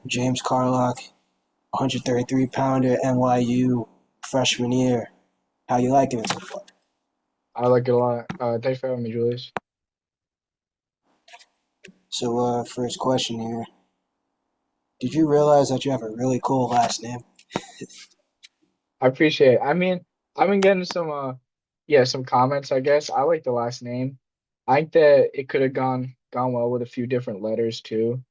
James Carlock, 133 pounder, NYU, freshman year. How you liking it so far? I like it a lot. Thanks for having me, Julius. So, first question here. Did you realize that you have a really cool last name? I appreciate it. I mean, I've been getting some comments, I guess. I like the last name. I think that it could have gone well with a few different letters too.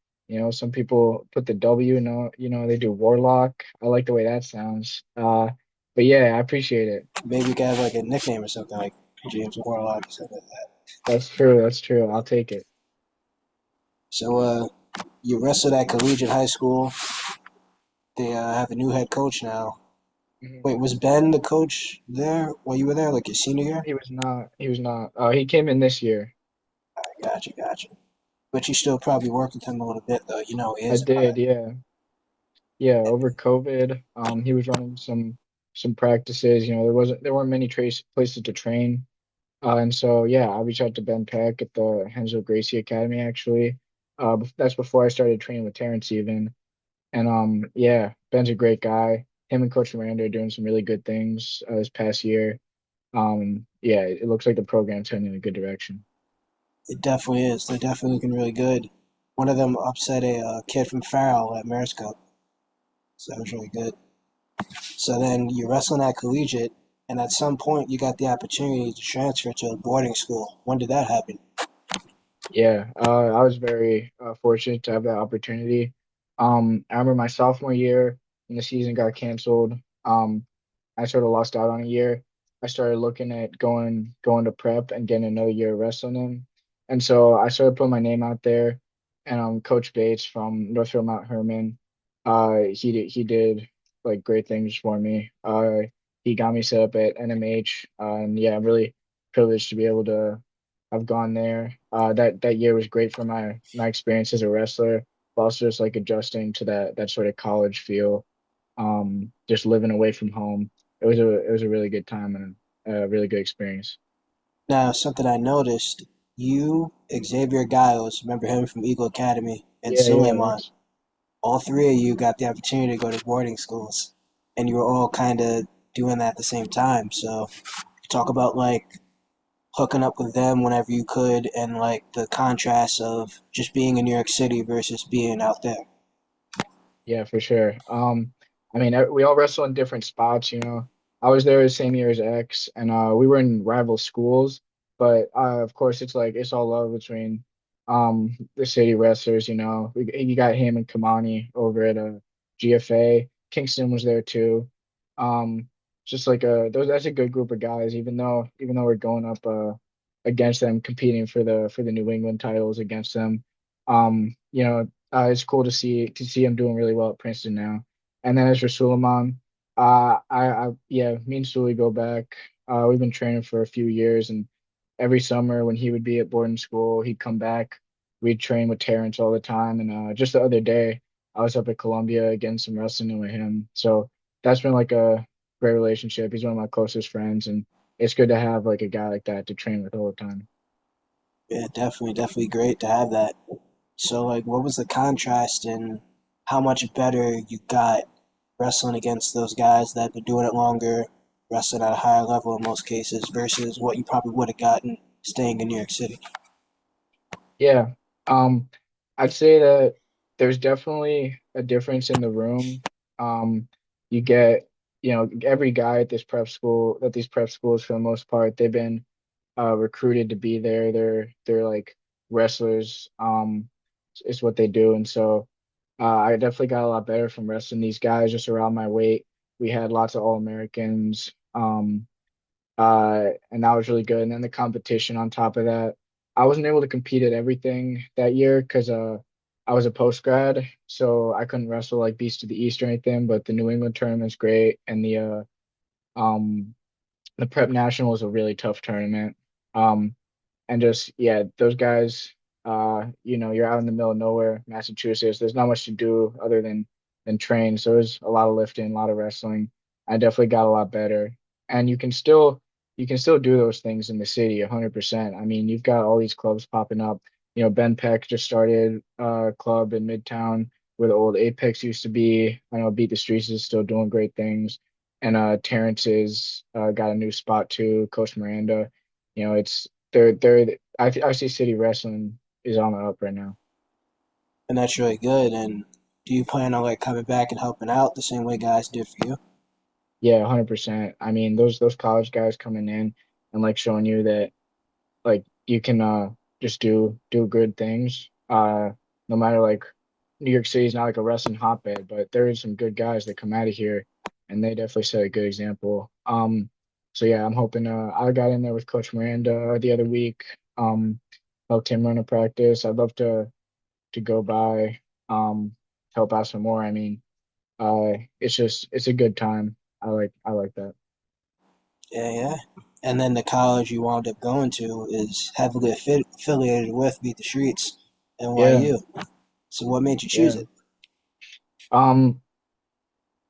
Some people put the W, they do Warlock. I like the way that sounds. But yeah, I appreciate it. Maybe you could have like a nickname or something like James Warlock or something like that. That's true. That's true. I'll take it. So, you wrestled at collegiate high school. They have a new head coach now. Mhm. Wait, was Ben the coach there while you were there, like your senior year? He was not. He was not. He came in this year. Gotcha, gotcha. But you still probably worked with him a little bit, though. You know he I is. did, yeah. Yeah, over COVID, he was running some practices. There weren't many trace places to train, and so yeah, I reached out to Ben Peck at the Hensel Gracie Academy actually. That's before I started training with Terrence even, and yeah, Ben's a great guy. Him and Coach Miranda are doing some really good things this past year. Yeah, it looks like the program's heading in a good direction. It definitely is. They're definitely looking really good. One of them upset a kid from Farrell at Maris Cup, so that was really good. So then you're wrestling at collegiate, and at some point you got the opportunity to transfer to a boarding school. When did that happen? Yeah, I was very fortunate to have that opportunity. I remember my sophomore year when the season got canceled. I sort of lost out on a year. I started looking at going to prep and getting another year of wrestling in, and so I started putting my name out there. And Coach Bates from Northfield Mount Herman, he did like great things for me. He got me set up at NMH, and yeah, I'm really privileged to be able to I've gone there. That year was great for my experience as a wrestler, but also just like adjusting to that sort of college feel. Just living away from home. It was a really good time and a really good experience. Now, something I noticed, you, Xavier Giles, remember him from Eagle Academy, and Yeah, yeah, Suleiman, that's all three of you got the opportunity to go to boarding schools, and you were all kind of doing that at the same time. So, talk about like hooking up with them whenever you could, and like the contrast of just being in New York City versus being out there. yeah, for sure. I mean, we all wrestle in different spots. I was there the same year as X, and we were in rival schools. But of course, it's like it's all love between the city wrestlers. You got him and Kamani over at GFA. Kingston was there too. Um, just like that's a good group of guys. Even though we're going up against them, competing for the New England titles against them. It's cool to see him doing really well at Princeton now. And then as for Suleiman, yeah, me and Sully go back. We've been training for a few years, and every summer when he would be at boarding school, he'd come back. We'd train with Terrence all the time, and just the other day, I was up at Columbia getting some wrestling in with him. So that's been like a great relationship. He's one of my closest friends, and it's good to have like a guy like that to train with all the time. Yeah, definitely, definitely great to have that. So, like, what was the contrast in how much better you got wrestling against those guys that have been doing it longer, wrestling at a higher level in most cases, versus what you probably would have gotten staying in New York City? Yeah. Um, I'd say that there's definitely a difference in the room. Um, you get, every guy at this prep school, at these prep schools for the most part, they've been recruited to be there. They're like wrestlers, is what they do. And so I definitely got a lot better from wrestling these guys just around my weight. We had lots of All-Americans. And that was really good. And then the competition on top of that, I wasn't able to compete at everything that year because I was a post grad, so I couldn't wrestle like Beast of the East or anything. But the New England tournament's great, and um the Prep National was a really tough tournament. Um, and just yeah, those guys, you're out in the middle of nowhere, Massachusetts. There's not much to do other than train. So there's a lot of lifting, a lot of wrestling. I definitely got a lot better. And you can still do those things in the city 100%. I mean, you've got all these clubs popping up. Ben Peck just started a club in Midtown where the old Apex used to be. I know Beat the Streets is still doing great things. And Terrence's got a new spot too, Coach Miranda. It's they're I see City Wrestling is on the up right now. And that's really good. And do you plan on like coming back and helping out the same way guys did for you? Yeah, 100%. I mean, those college guys coming in and like showing you that like you can just do good things. No matter like New York City is not like a wrestling hotbed, but there is some good guys that come out of here and they definitely set a good example. So yeah, I'm hoping I got in there with Coach Miranda the other week. Helped him run a practice. I'd love to go by help out some more. I mean, it's a good time. I like that. Yeah, yeah. And then the college you wound up going to is heavily affiliated with Beat the Streets, Yeah, NYU. So what made you choose yeah. it? Um,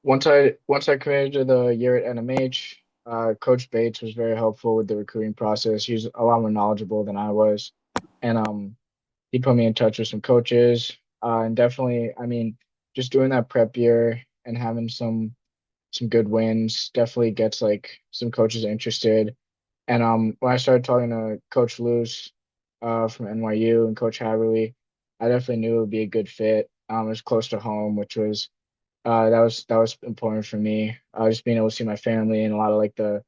once I committed to the year at NMH, Coach Bates was very helpful with the recruiting process. He was a lot more knowledgeable than I was, and he put me in touch with some coaches. And definitely, I mean, just doing that prep year and having some good wins definitely gets like some coaches interested. And when I started talking to Coach Luce from NYU and Coach Haverly, I definitely knew it would be a good fit. It was close to home, which was that was important for me. Just being able to see my family and a lot of like the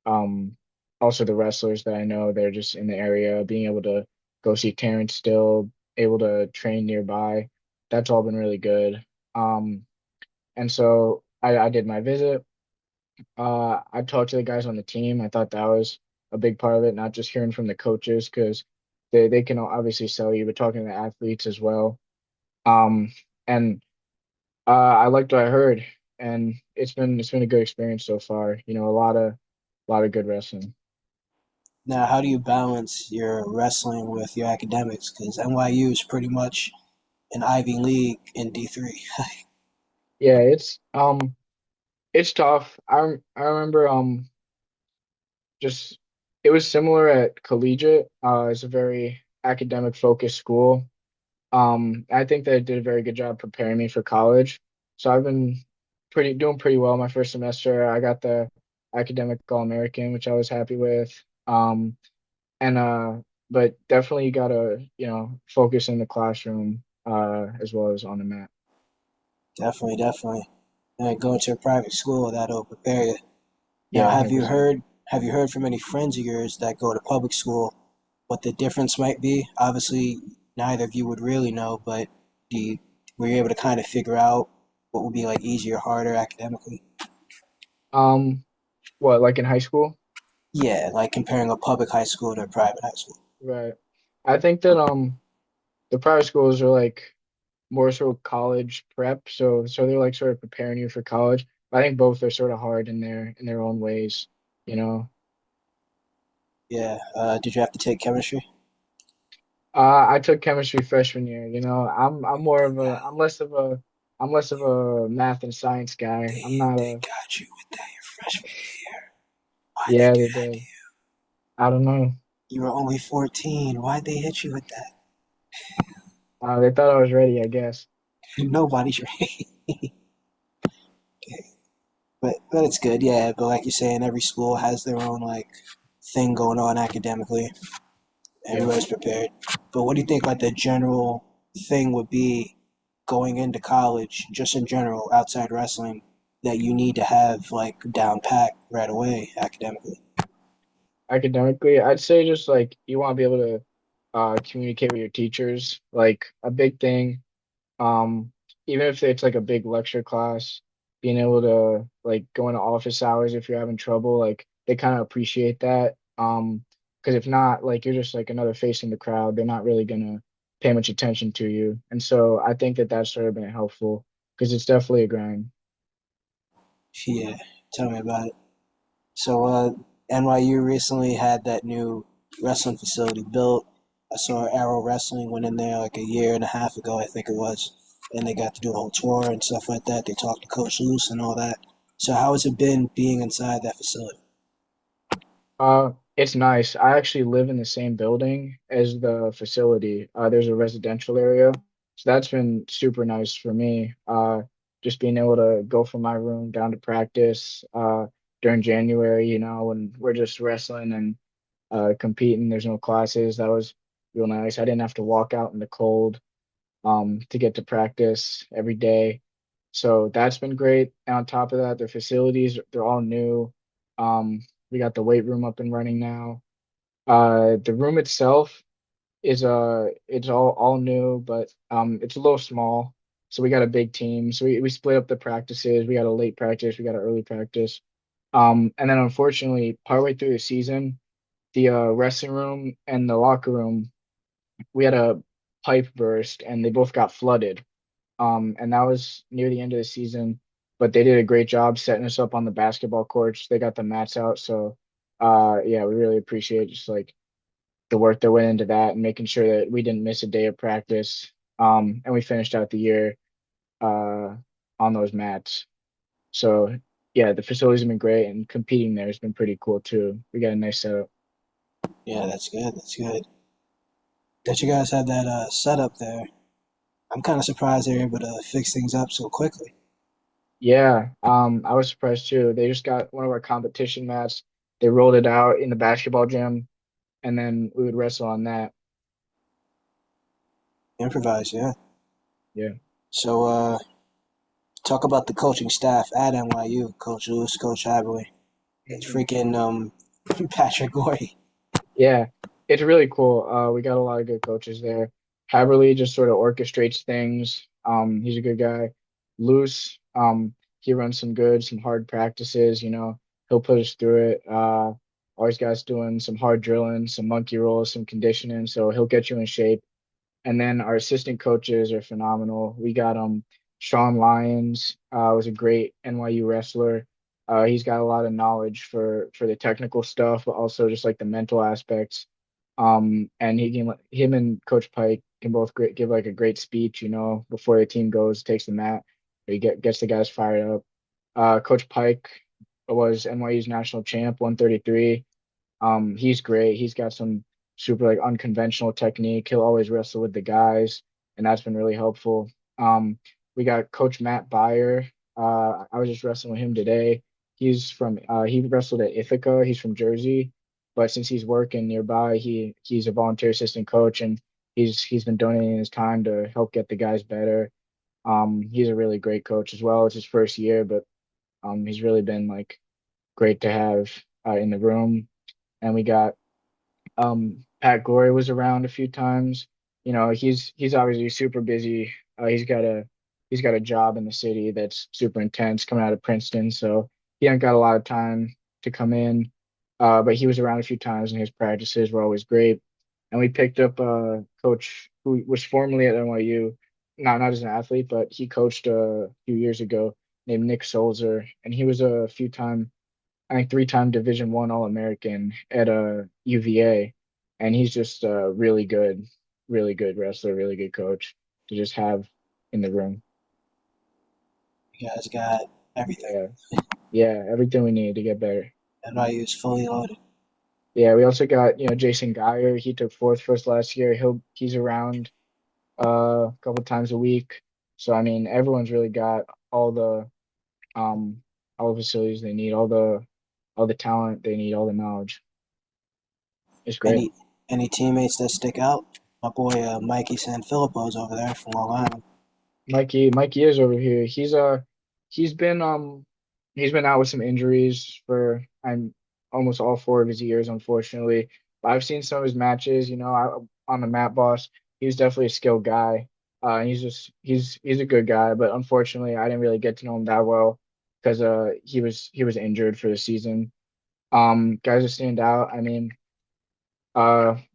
um also the wrestlers that I know they're just in the area, being able to go see Terrence still, able to train nearby. That's all been really good. And so I did my visit. I talked to the guys on the team. I thought that was a big part of it, not just hearing from the coaches because they can obviously sell you, but talking to the athletes as well. Um, and I liked what I heard, and it's been a good experience so far. A lot of good wrestling. Now, how do you balance your wrestling with your academics? Because NYU is pretty much an Ivy League in D3. Yeah, it's tough. I remember just it was similar at collegiate. It's a very academic focused school. I think they did a very good job preparing me for college. So I've been pretty doing pretty well my first semester. I got the academic All-American, which I was happy with. And but definitely you gotta, focus in the classroom as well as on the mat. Definitely, definitely. And going to a private school that'll prepare you. Now, Yeah, 100%. have you heard from any friends of yours that go to public school what the difference might be? Obviously, neither of you would really know, but do you, were you able to kind of figure out what would be like easier, harder academically? Um, what, like in high school? Yeah, like comparing a public high school to a private high school. Right. I think that the private schools are like more sort of college prep, so they're like sort of preparing you for college. I think both are sort of hard in their own ways, you know. Yeah. Did you have to take chemistry? I took chemistry freshman year. I'm more of a I'm less of a math and science guy. I'm not They a got you with that your freshman year. Why'd they Yeah, do they that to did. you? I don't know. You were only 14. Why'd they hit you with that? They thought I was ready, I guess. Nobody's ready. But it's good, yeah. But like you're saying, every school has their own like thing going on academically. Yeah. Everybody's prepared. But what do you think like the general thing would be going into college, just in general, outside wrestling, that you need to have like down pat right away academically? Academically, I'd say just like you want to be able to communicate with your teachers. Like a big thing. Um, Even if it's like a big lecture class, being able to like go into office hours if you're having trouble, like they kind of appreciate that. Because if not, like you're just like another face in the crowd. They're not really gonna pay much attention to you. And so I think that that's sort of been helpful because it's definitely a grind. Yeah, tell me about it. So, NYU recently had that new wrestling facility built. I saw Arrow Wrestling went in there like a year and a half ago, I think it was, and they got to do a whole tour and stuff like that. They talked to Coach Luce and all that. So how has it been being inside that facility? It's nice. I actually live in the same building as the facility. There's a residential area, so that's been super nice for me. Just being able to go from my room down to practice during January, when we're just wrestling and competing. There's no classes. That was real nice. I didn't have to walk out in the cold to get to practice every day. So that's been great. And on top of that, their facilities, they're all new. We got the weight room up and running now. The room itself is it's all new, but it's a little small. So we got a big team. So we split up the practices. We got a late practice, we got an early practice. And then unfortunately, partway through the season, the wrestling room and the locker room, we had a pipe burst and they both got flooded. And that was near the end of the season, but they did a great job setting us up on the basketball courts. They got the mats out, so yeah, we really appreciate just like the work that went into that and making sure that we didn't miss a day of practice. And we finished out the year uh on those mats. So yeah, the facilities have been great, and competing there has been pretty cool too. We got a nice setup. Yeah, that's good. That's good. That you guys had that setup there. I'm kind of surprised they were able to fix things up so quickly. Yeah, I was surprised too. They just got one of our competition mats. They rolled it out in the basketball gym, and then we would wrestle on that. Improvise, yeah. Yeah. So talk about the coaching staff at NYU, Coach Lewis, Coach Haverly. It's Mhm. freaking Patrick Gordy. Yeah, it's really cool. We got a lot of good coaches there. Haverly just sort of orchestrates things. He's a good guy. Loose, he runs some hard practices, he'll put us through it. Always got us doing some hard drilling, some monkey rolls, some conditioning, so he'll get you in shape. And then our assistant coaches are phenomenal. We got Sean Lyons, was a great NYU wrestler. He's got a lot of knowledge for the technical stuff, but also just like the mental aspects. And him and Coach Pike can both give like a great speech, before the team goes, takes the mat. Gets the guys fired up. Coach Pike was NYU's national champ, 133. He's great. He's got some super like unconventional technique. He'll always wrestle with the guys, and that's been really helpful. We got Coach Matt Byer. I was just wrestling with him today. He wrestled at Ithaca. He's from Jersey, but since he's working nearby, he's a volunteer assistant coach, and he's been donating his time to help get the guys better. He's a really great coach as well. It's his first year, but he's really been like great to have in the room. And we got Pat Glory was around a few times. He's obviously super busy. He's got a job in the city that's super intense coming out of Princeton, so he hasn't got a lot of time to come in. But he was around a few times, and his practices were always great. And we picked up a coach who was formerly at NYU, not as an athlete, but he coached a few years ago, named Nick Solzer, and he was a few time I think three-time Division One All-American at UVA, and he's just a really good wrestler, really good coach to just have in the room. You guys got everything. Yeah, yeah, everything we need to get better. NYU is fully loaded. Yeah, we also got Jason Geyer. He took fourth for us last year. He's around a couple times a week. So I mean, everyone's really got um all the facilities they need, all the talent they need, all the knowledge. It's great. Any any teammates that stick out? My boy Mikey Sanfilippo's over there from Long Island. Mikey is over here. He's been he's been out with some injuries for I'm almost all four of his years, unfortunately. But I've seen some of his matches, on the Mat Boss. He's definitely a skilled guy. He's a good guy, but unfortunately I didn't really get to know him that well because he was injured for the season. Guys that stand out, I mean,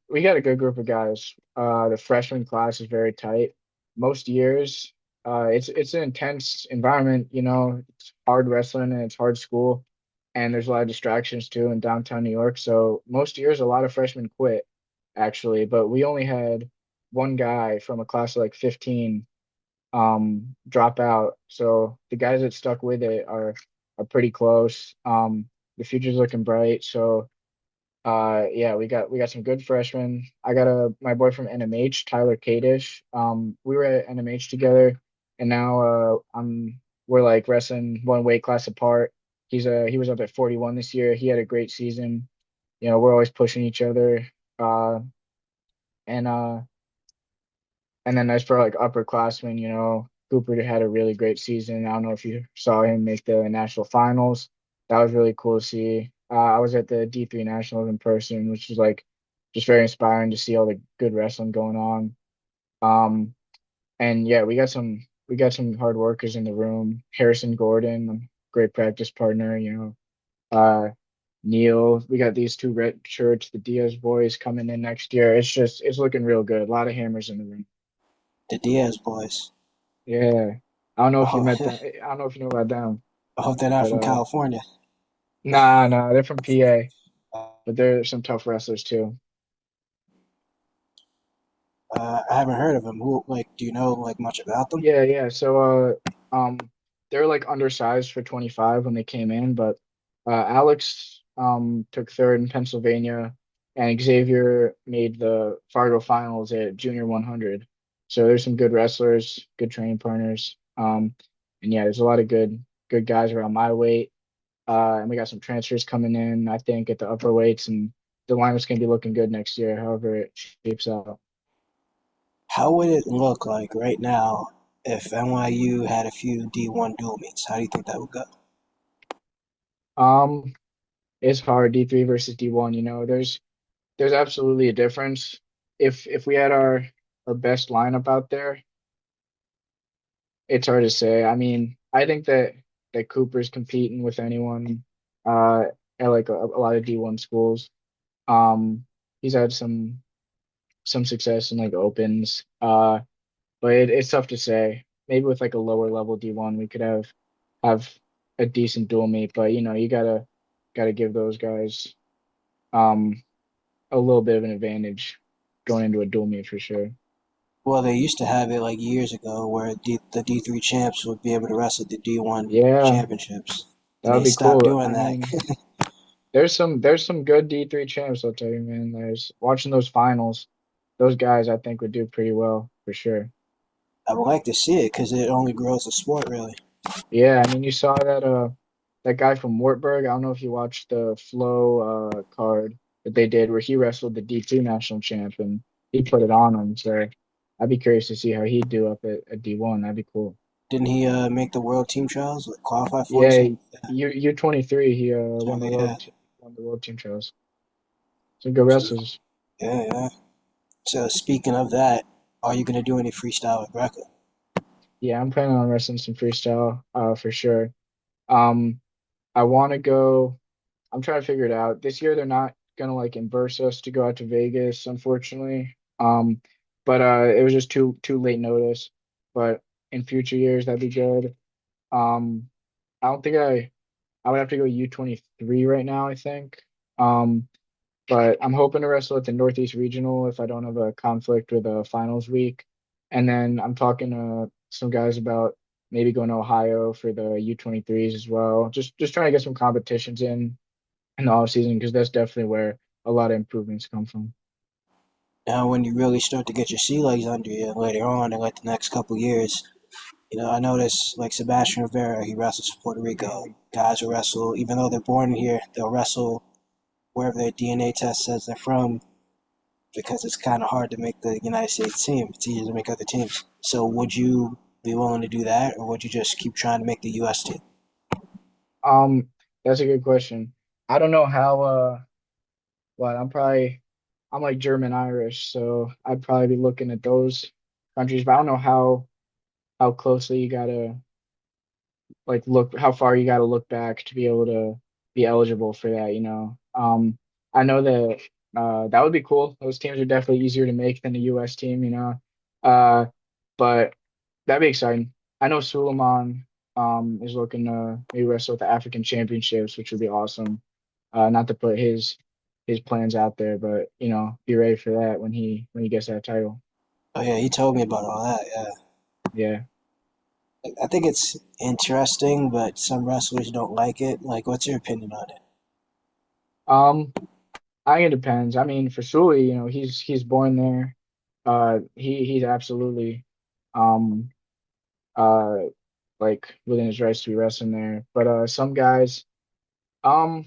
we got a good group of guys. The freshman class is very tight. Most years, it's an intense environment. It's hard wrestling and it's hard school, and there's a lot of distractions too in downtown New York. So most years, a lot of freshmen quit, actually. But we only had one guy from a class of like 15 drop out. So the guys that stuck with it are are pretty close. The future's looking bright. So yeah, we got some good freshmen. I got my boy from NMH, Tyler Kadish. We were at NMH together, and now we're like wrestling one weight class apart. He was up at 41 this year. He had a great season. You know, we're always pushing each other. Uh, and uh, and then as for like upperclassmen, you know, Cooper had a really great season. I don't know if you saw him make the national finals. That was really cool to see. I was at the D3 Nationals in person, which was like just very inspiring to see all the good wrestling going on. Um, and yeah, we got some hard workers in the room. Harrison Gordon, great practice partner, you know. Neil, we got these two red shirts, the Diaz boys coming in next year. It's looking real good. A lot of hammers in the room. The Diaz boys. Yeah. I don't know if you Oh, met them. I don't know if you know about them, I hope they're not but from California. nah, they're from PA, but they're some tough wrestlers too. I haven't heard of them. Who, like, do you know like much about them? Yeah. So they're like undersized for 25 when they came in, but Alex took third in Pennsylvania, and Xavier made the Fargo finals at Junior 100. So there's some good wrestlers, good training partners. And yeah, there's a lot of good guys around my weight. And we got some transfers coming in, I think, at the upper weights, and the lineup's gonna be looking good next year, however it shapes out. How would it look like right now if NYU had a few D1 dual meets? How do you think that would go? Um, it's hard D3 versus D1, you know. There's absolutely a difference. If we had our best lineup out there, it's hard to say. I mean, I think that Cooper's competing with anyone uh at like a lot of D1 schools. Um, he's had some success in like opens. But it's tough to say. Maybe with like a lower level D1, we could have a decent dual meet, but you know, you gotta give those guys um a little bit of an advantage going into a dual meet for sure. Well, they used to have it like years ago where the D3 champs would be able to wrestle the D1 Yeah, championships, that and would they be stopped cool. doing I that. mean, there's some good D3 champs, I'll tell you, man. There's watching those finals, those guys I think would do pretty well for sure. I would like to see it because it only grows the sport, really. Yeah, I mean, you saw that guy from Wartburg. I don't know if you watched the Flow card that they did where he wrestled the D2 national champ and he put it on him. So I'd be curious to see how he'd do up at D1. That'd be cool. Didn't he make the world team trials, like qualify for it? Yeah, Something like that. U23 he Oh, yeah. won the world team trials. Some good So, wrestlers. yeah. So speaking of that, are you gonna do any freestyle with Brecca? Yeah, I'm planning on wrestling some freestyle for sure. Um, I want to go. I'm trying to figure it out. This year they're not gonna like embarrass us to go out to Vegas, unfortunately. But it was just too late notice. But in future years that'd be good. Um, I don't think I would have to go U23 right now, I think. Um, but I'm hoping to wrestle at the Northeast Regional if I don't have a conflict with a finals week. And then I'm talking to some guys about maybe going to Ohio for the U23s as well. Just trying to get some competitions in the off season because that's definitely where a lot of improvements come from. Now, when you really start to get your sea legs under you later on in like the next couple years, I notice like Sebastian Rivera, he wrestles for Puerto Rico. Guys who wrestle, even though they're born here, they'll wrestle wherever their DNA test says they're from because it's kind of hard to make the United States team. It's easier to make other teams. So, would you be willing to do that, or would you just keep trying to make the U.S. team? Um, that's a good question. I don't know how. Well, I'm like German Irish, so I'd probably be looking at those countries, but I don't know how closely you gotta like look how far you got to look back to be able to be eligible for that, you know. I know that that would be cool. Those teams are definitely easier to make than the US team, you know. Uh, but that'd be exciting. I know Suleiman is looking to maybe wrestle at the African Championships, which would be awesome. Not to put his plans out there, but you know, be ready for that when he gets that title. Oh yeah, he told me about all that. Yeah. Yeah. I think it's interesting, but some wrestlers don't like it. Like, what's your opinion on it? Um, I think it depends. I mean, for Sully, he's born there. He's absolutely um uh like within his rights to be wrestling there. But some guys, um,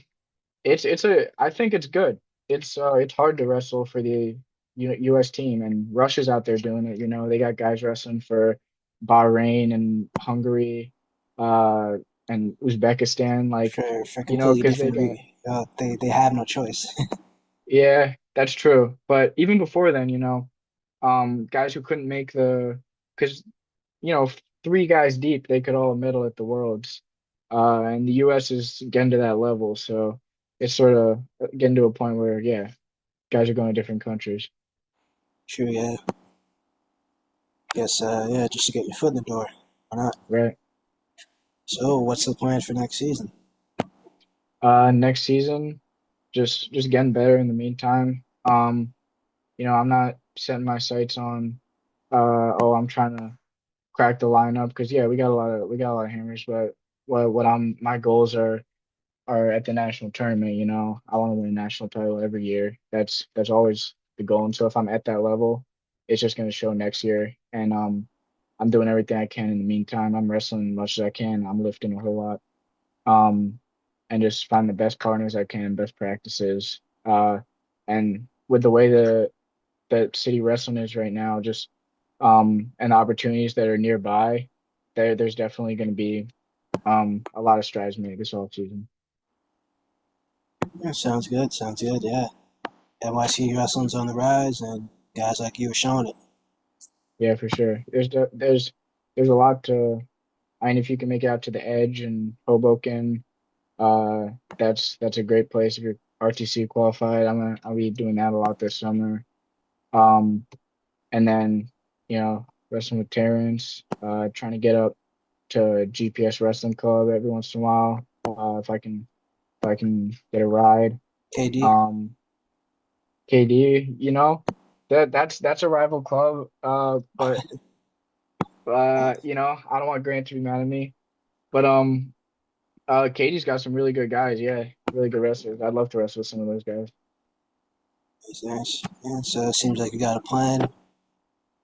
I think it's good. It's hard to wrestle for the U.S. team, and Russia's out there doing it. They got guys wrestling for Bahrain and Hungary, uh, and Uzbekistan, like, For completely because they different got. they have no choice. Yeah, that's true. But even before then, guys who couldn't make because three guys deep, they could all medal at the Worlds, and the U.S. is getting to that level, so it's sort of getting to a point where, yeah, guys are going to different countries, True, yeah. Guess yeah, just to get your foot in the door. Why not? right? So, what's the plan for next season? Next season, just getting better in the meantime. I'm not setting my sights on, oh, I'm trying to crack the lineup because yeah, we got a lot of hammers, but my goals are at the national tournament. I want to win a national title every year. That's always the goal. And so if I'm at that level, it's just going to show next year. And I'm doing everything I can in the meantime. I'm wrestling as much as I can. I'm lifting a whole lot. Um, and just find the best partners I can, best practices. And with the way that city wrestling is right now, just and the opportunities that are nearby, there's definitely going to be a lot of strides made this off season. Yeah, sounds good. Sounds good. Yeah, NYC wrestling's on the rise, and guys like you are showing it. Yeah, for sure. There's a lot to. I mean, if you can make it out to the Edge and Hoboken, uh, that's a great place if you're RTC qualified. I'll be doing that a lot this summer. Um, and then wrestling with Terrence, trying to get up to GPS Wrestling Club every once in a while. If I can get a ride. KD. Um, KD, that's a rival club. But I don't want Grant to be mad at me. But Katie's got some really good guys. Yeah, really good wrestlers. I'd love to wrestle with some of those guys. It's nice. Yeah, so it seems like you got a plan.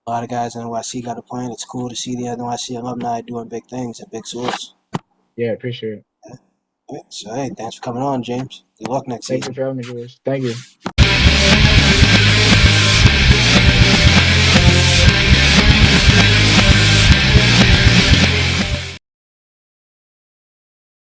A lot of guys in NYC got a plan. It's cool to see the NYC alumni doing big things at big schools. Yeah, appreciate it. All right, so hey, thanks for coming on, James. Good luck next Thank you season. for having me, Julius. Thank you.